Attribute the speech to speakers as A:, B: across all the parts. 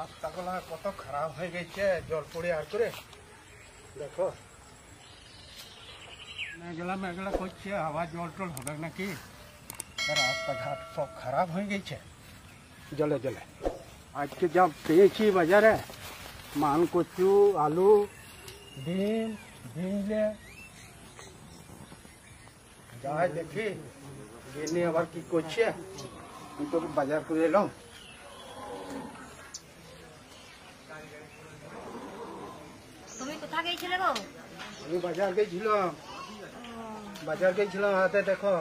A: রাস্তাগুলো কত খারাপ হয়ে গেছে, জল পড়ে আর করে দেখো মেঘলা মেঘলা করছে, আবার জল টল হবে নাকি। রাস্তাঘাট সব খারাপ হয়ে গেছে জলে জলে। আজকে যা পেয়েছি বাজারে মান কচু, আলু, ডিম, ঝিঙে, যাই দেখি গেনি আবার কি করছে। আমি তো বাজার করে এলাম।
B: তুমি কোথায় গিয়েছিলে গো?
A: আমি বাজার গেছিলাম হাতে দেখো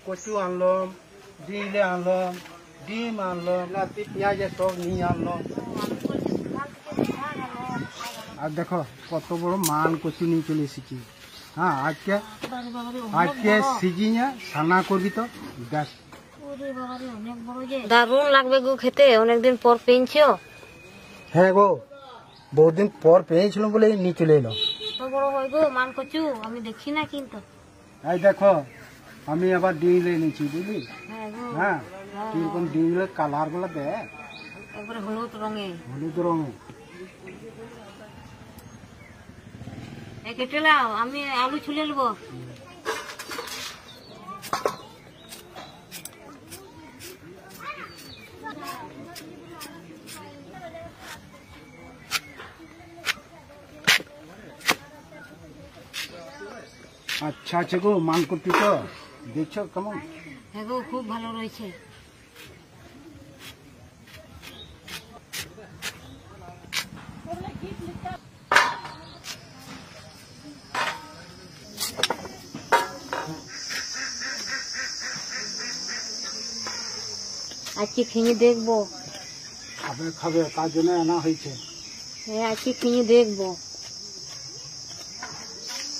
A: কচু আনলাম, ঝিঙে আনলাম, ডিম আনলাম, লাতি পেঁয়াজ সব নিয়ে আনলাম। আর দেখো কত বড় মান কচু নিয়ে চলে এসেছি। হ্যাঁ আজকে সিজিনে রান্না করবি তো দেখ।
B: দারুণ লাগবে গো খেতে, অনেকদিন পর পেয়েছো।
A: হ্যাঁ গো, বহুদিন পর পেয়েছিলাম বলে নিয়ে চলে এলাম।
B: তো বড় হয় গো মান কচু, আমি দেখি না কিন্তু।
A: এই দেখো আমি আবার ডিঙলে নিয়েছি বুঝলি। হ্যাঁ কিরকম ডিঙলে কালার গুলো দেখ,
B: একবারে হলুদ রঙে। কেটে নাও, আমি আলু ছুলে নেবো।
A: আচ্ছা আছে গো মান করতে তো দেখছো কেমন।
B: হ্যাঁ গো খুব ভালো রয়েছে। আজকে খেয়ে দেখবো।
A: খাবে তার জন্য আনা হয়েছে।
B: হ্যাঁ আজকে খেয়ে দেখবো।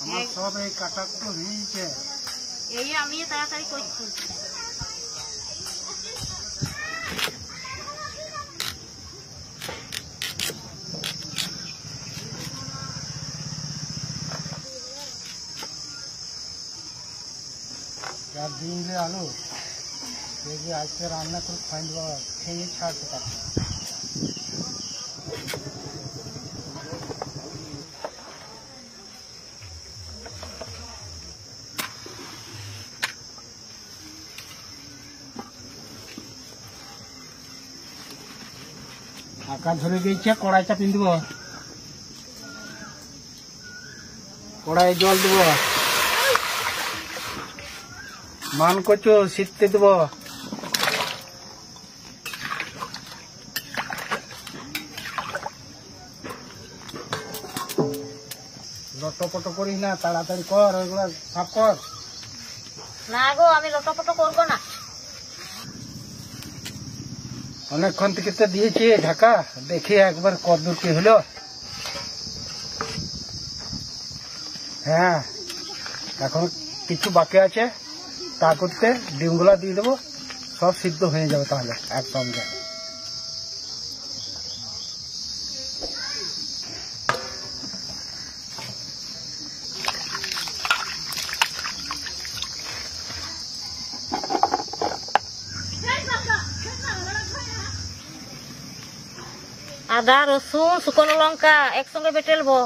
A: আমার সব এই কাটা তো হয়েছে,
B: এই আমি তাড়াতাড়ি করছি।
A: ডিমলে আলু দেখি আজকে রান্না করে খাই দেবো, খেয়ে ছাড়তে পারবো। আকার ধরে গেছে, কড়াই চাপিয়ে দেব, কড়াই জল দেব, মান কচু সিদ্ধতে দেব। লটপট করিস না, তাড়াতাড়ি কর, ওইগুলা সাফ কর।
B: না গো আমি লটপট করবো না।
A: অনেকক্ষণ থেকে তো দিয়েছি ঢাকা, দেখি একবার কতদূর কি হলো। হ্যাঁ এখন কিছু বাকি আছে, তা করতে ডিমগুলা দিয়ে দেবো, সব সিদ্ধ হয়ে যাবে তাহলে একসঙ্গে।
B: আদা, রসুন, শুকনো লঙ্কা একসঙ্গে বেটে নেবো।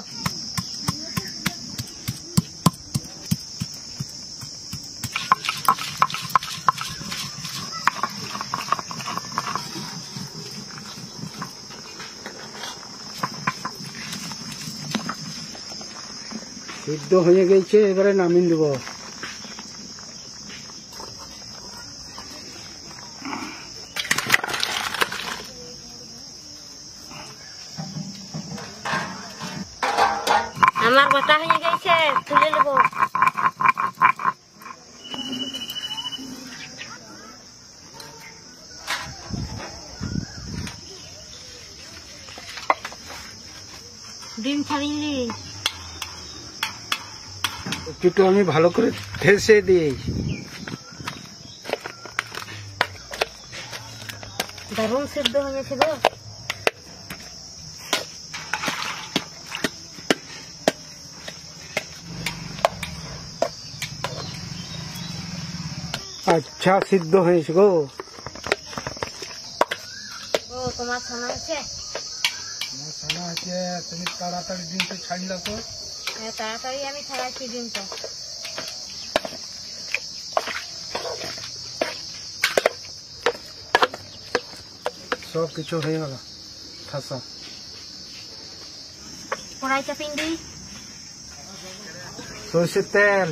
A: সিদ্ধ হয়ে গেছে, এবারে নামিয়ে দেবো।
B: আমার বাটা হয়ে গেছে, তুলে নেবো। ডিম ছাড়িয়ে
A: একটু আমি ভালো করে ঠেসে দিই।
B: দারুণ সিদ্ধ হয়েছে গো।
A: আচ্ছা সিদ্ধ হয়েছে গো।
B: ও তোমার শোনা হচ্ছে।
A: মশলা আছে, তুমি তাড়াতাড়ি ডিমটা ছাড়লা তো।
B: হ্যাঁ, তাড়াতাড়ি আমি ছাড়াচ্ছি ডিমটা।
A: সব কিছু হয়ে গেল ঠাসা।
B: কড়াই চাপিয়ে দিই।
A: সরষের তেল,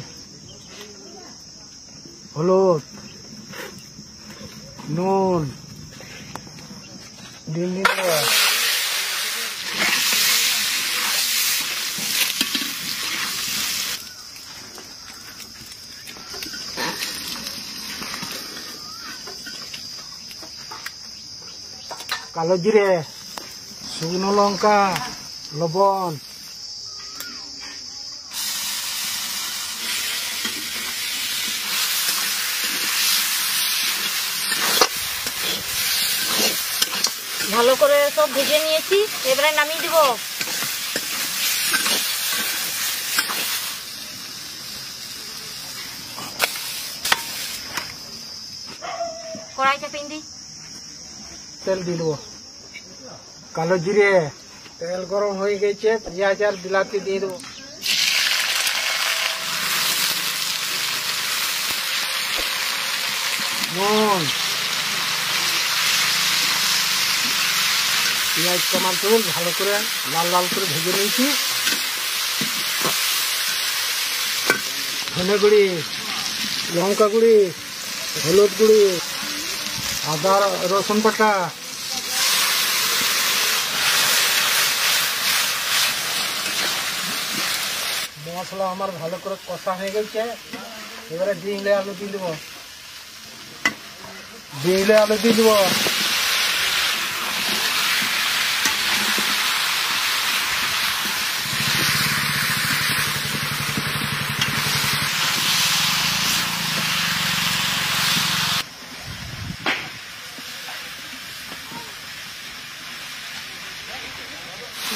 A: হলুদ, নুন, ডিম দিন দেওয়া। কালো জিরে, শুকনো লঙ্কা, লবণ,
B: ভালো করে সব ভেজে নিয়েছি, এবারে নামিয়ে দিব। কড়াই চাপিয়ে দিই।
A: তেল দিয়ে দেবো। কালো জিরে, তেল গরম হয়ে গেছে, পেঁয়াজ আর বিলাতি দিয়ে দেবো। নুন, পেঁয়াজ টমাটো ভালো করে লাল লাল করে ভেজে নিয়েছি। ধনে গুঁড়ি, লঙ্কা গুঁড়ি, হলুদ গুঁড়ি, আদা রসুন বাটা, মশলা আমার ভালো করে কষা হয়ে গেছে। এবারে ডিমলে আলু দিয়ে দেবো। ডিমলে আলু দিয়ে দেবো।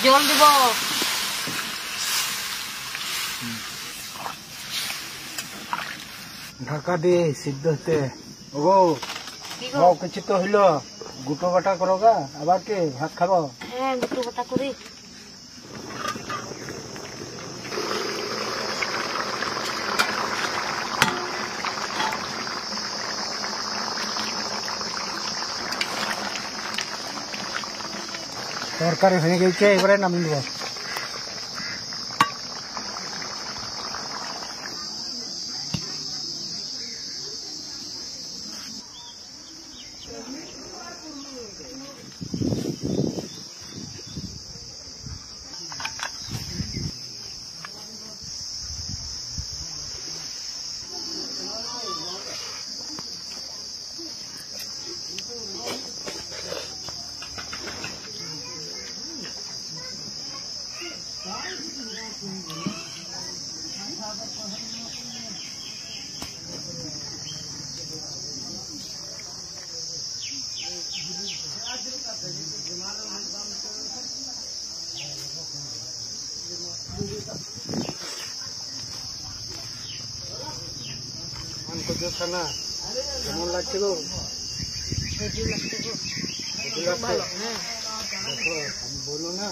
B: জল দিব।
A: ঢাকা দিয়ে সিদ্ধ হতে। ও কিছু তো হইলো, গুটো বাটা করো গা, আবার কি ভাত খাবো?
B: হ্যাঁ, দুটো বাটা করি।
A: তরকারি হয়ে গেছে, এবারে নামিয়ে দেবো। খানা কেমন লাগছে গো? দেখো আমি বলো না,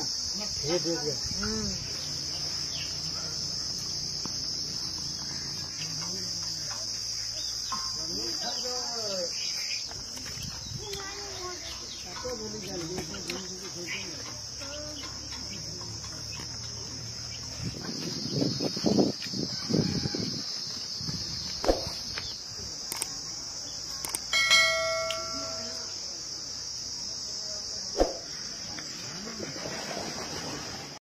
A: খেয়ে দেখবে।